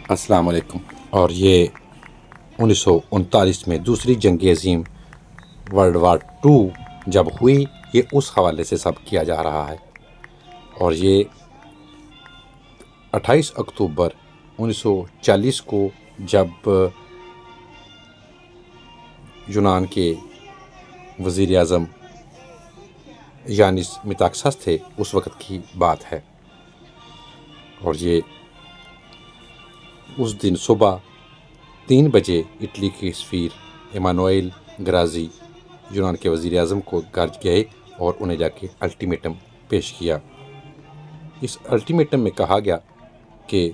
السلام علیکم۔ اور یہ 1939 میں دوسری جنگ عظیم ورلڈ وار 2 جب ہوئی، یہ اس حوالے سے سب کیا جا رہا ہے۔ اور یہ 28 اکتوبر 1940 کو جب یونان کے وزیر اعظم یانس میتاکسس تھے، اس وقت کی بات ہے۔ اور یہ اس دن صبح 3 بجے اٹلی کے سفیر ایمانوئل گرازی یونان کے وزیر اعظم کو گھر گئے اور انہیں جا کے الٹیمیٹم پیش کیا۔ اس الٹیمیٹم میں کہا گیا کہ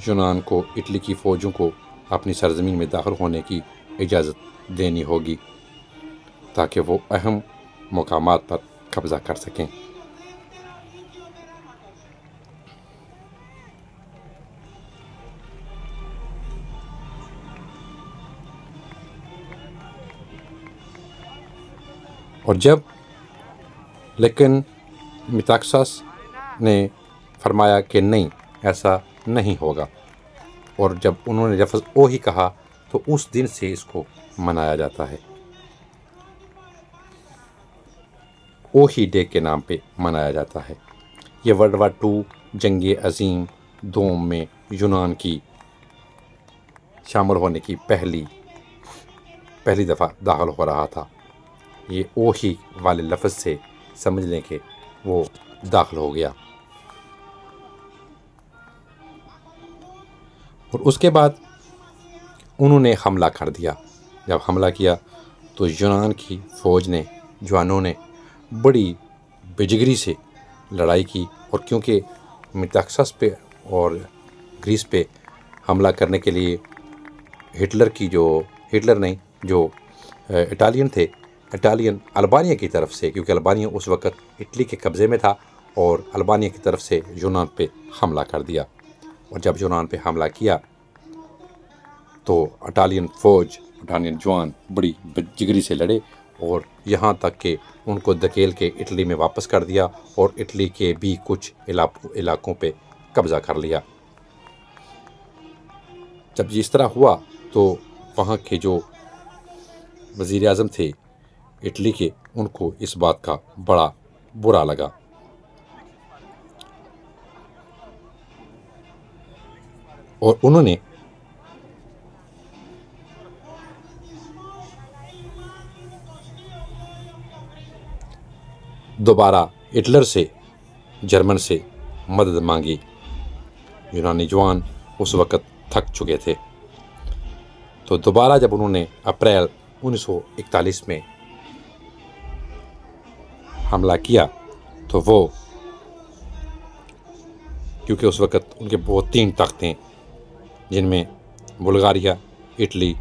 یونان کو اٹلی کی فوجوں کو اپنی سرزمین میں داخل ہونے کی اجازت دینی ہوگی تاکہ وہ اہم مقامات پر قبضہ کر سکیں۔ اور لیکن میتاکسس نے فرمایا کہ نہیں، ایسا نہیں ہوگا، اور جب انہوں نے لفظ او ہی کہا تو اس دن سے اس کو منایا جاتا ہے، او ہی ڈے کے نام پہ منایا جاتا ہے۔ یہ ورلڈ وار 2 جنگ عظیم دوم میں یونان کی شامل ہونے کی پہلی دفعہ داخل ہو رہا تھا۔ یہ او ہی والے لفظ سے سمجھ لیں کہ وہ داخل ہو گیا۔ اور اس کے بعد انہوں نے حملہ کر دیا۔ جب حملہ کیا تو یونان کی فوج نے، جوانوں نے بڑی بےجگری سے لڑائی کی، اور کیونکہ میتاکسس پہ اور گریس پہ حملہ کرنے کے لیے جو اٹالین تھے، اٹالین البانیہ کی طرف سے، کیونکہ البانیہ اس وقت اٹلی کے قبضے میں تھا، اور البانیہ کی طرف سے یونان پہ حملہ کر دیا۔ اور جب یونان پہ حملہ کیا تو اٹالین جوان بڑی جگری سے لڑے، اور یہاں تک کہ ان کو دھکیل کے اٹلی میں واپس کر دیا، اور اٹلی کے بھی کچھ علاقوں پہ قبضہ کر لیا۔ جب اس طرح ہوا تو وہاں کے جو وزیر اعظم تھے اٹلی کے، ان کو اس بات کا بڑا برا لگا، اور انہوں نے دوبارہ ہٹلر سے، جرمن سے مدد مانگی۔ یونانی جوان اس وقت تھک چکے تھے، تو دوبارہ جب انہوں نے اپریل 1941 میں حملہ کیا تو وہ، کیونکہ اس وقت ان کے وہ 3 طاقتیں جن میں بلغاریہ، اٹلی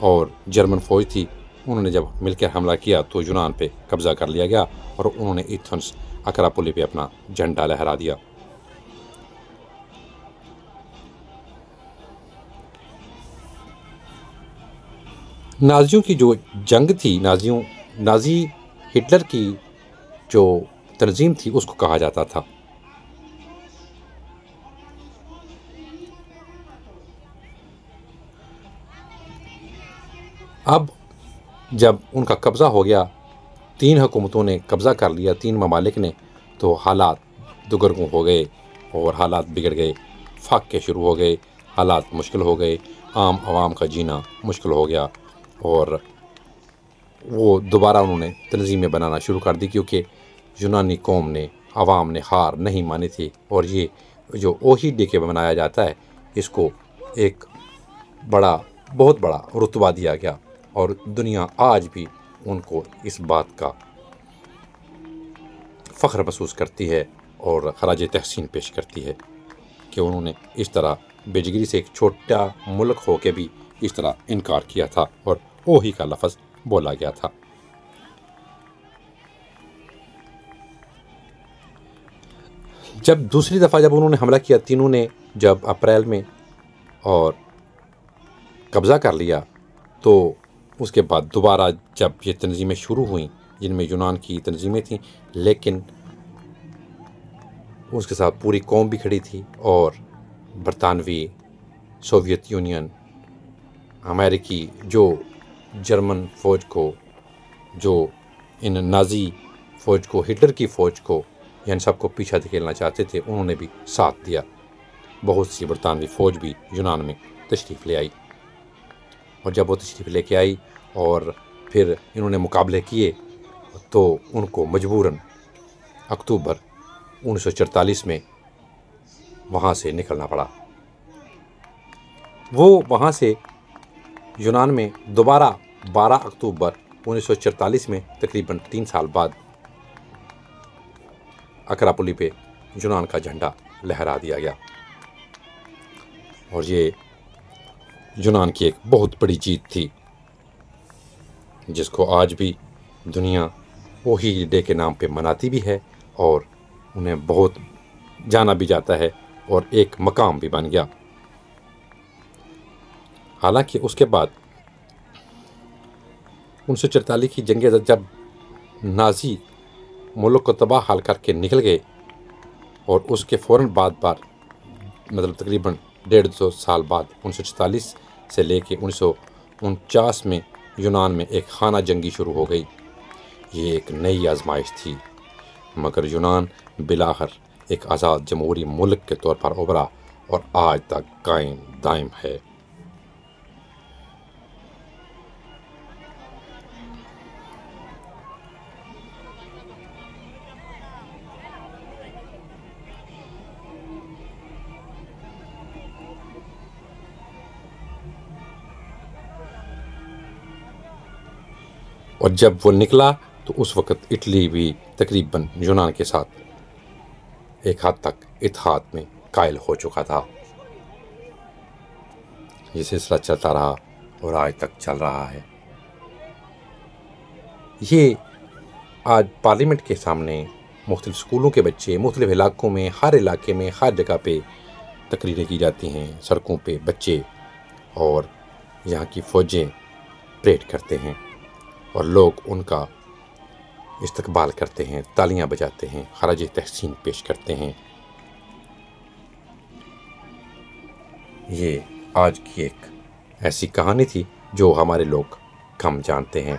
اور جرمن فوج تھی، انہوں نے جب مل کر حملہ کیا تو یونان پہ قبضہ کر لیا گیا، اور انہوں نے ایتھنز اکراپولی پہ اپنا جھنڈا لہرا دیا۔ نازیوں کی جو جنگ تھی، نازی ہٹلر کی جو تنظیم تھی، اس کو کہا جاتا تھا۔ اب جب ان کا قبضہ ہو گیا، 3 حکومتوں نے قبضہ کر لیا، 3 ممالک نے، تو حالات دگرگوں ہو گئے اور حالات بگڑ گئے، فاقے شروع ہو گئے، حالات مشکل ہو گئے، عام عوام کا جینا مشکل ہو گیا، اور وہ دوبارہ انہوں نے تنظیمیں بنانا شروع کر دی، کیونکہ یونانی قوم نے، عوام نے ہار نہیں مانی تھی۔ اور یہ جو اوہی ڈے کے منایا جاتا ہے، اس کو ایک بہت بڑا رتبہ دیا گیا، اور دنیا آج بھی ان کو اس بات کا فخر محسوس کرتی ہے اور خراج تحسین پیش کرتی ہے کہ انہوں نے اس طرح بےجگری سے، ایک چھوٹا ملک ہو کے بھی اس طرح انکار کیا تھا، اور اوہی کا لفظ بولا گیا تھا۔ جب دوسری دفعہ جب انہوں نے حملہ کیا، تینوں نے جب اپریل میں اور قبضہ کر لیا، تو اس کے بعد دوبارہ جب یہ تنظیمیں شروع ہوئیں، جن میں یونان کی تنظیمیں تھیں، لیکن اس کے ساتھ پوری قوم بھی کھڑی تھی، اور برطانوی، سوویت یونین، امریکی جو جرمن فوج کو، جو ان نازی فوج کو، ہٹلر کی فوج کو، ان سب کو پیچھا دھکیلنا چاہتے تھے، انہوں نے بھی ساتھ دیا۔ بہت سی برطانوی فوج بھی یونان میں تشریف لے آئی، اور جب وہ تشریف لے کے آئی اور پھر انہوں نے مقابلے کیے تو ان کو مجبوراً اکتوبر 1944 میں وہاں سے نکلنا پڑا۔ وہ وہاں سے یونان میں دوبارہ 12 اکتوبر 1944 میں تقریباً 3 سال بعد اکراپولی پہ یونان کا جھنڈا لہرا دیا گیا، اور یہ یونان کی ایک بہت بڑی جیت تھی، جس کو آج بھی دنیا وہی ڈے کے نام پہ مناتی بھی ہے، اور انہیں بہت جانا بھی جاتا ہے، اور ایک مقام بھی بن گیا۔ حالانکہ اس کے بعد 1944 کی جنگ جب نازی ملک کو تباہ حال کر کے نکل گئے، اور اس کے فوراً بعد مطلب تقریباً 150 سال بعد 1944 سے لے کے 1949 میں یونان میں ایک خانہ جنگی شروع ہو گئی۔ یہ ایک نئی آزمائش تھی، مگر یونان بالآخر ایک آزاد جمہوری ملک کے طور پر ابھرا، اور آج تک قائم دائم ہے۔ اور جب وہ نکلا تو اس وقت اٹلی بھی تقریباً یونان کے ساتھ ایک حد تک اتحاد میں قائل ہو چکا تھا۔ یہ سلسلہ چلتا رہا اور آج تک چل رہا ہے۔ یہ آج پارلیمنٹ کے سامنے مختلف اسکولوں کے بچے مختلف علاقوں میں، ہر علاقے میں، ہر جگہ پہ تقریریں کی جاتی ہیں، سڑکوں پہ بچے اور یہاں کی فوجیں پریڈ کرتے ہیں، اور لوگ ان کا استقبال کرتے ہیں، تالیاں بجاتے ہیں، خراج تحسین پیش کرتے ہیں۔ یہ آج کی ایک ایسی کہانی تھی جو ہمارے لوگ کم جانتے ہیں۔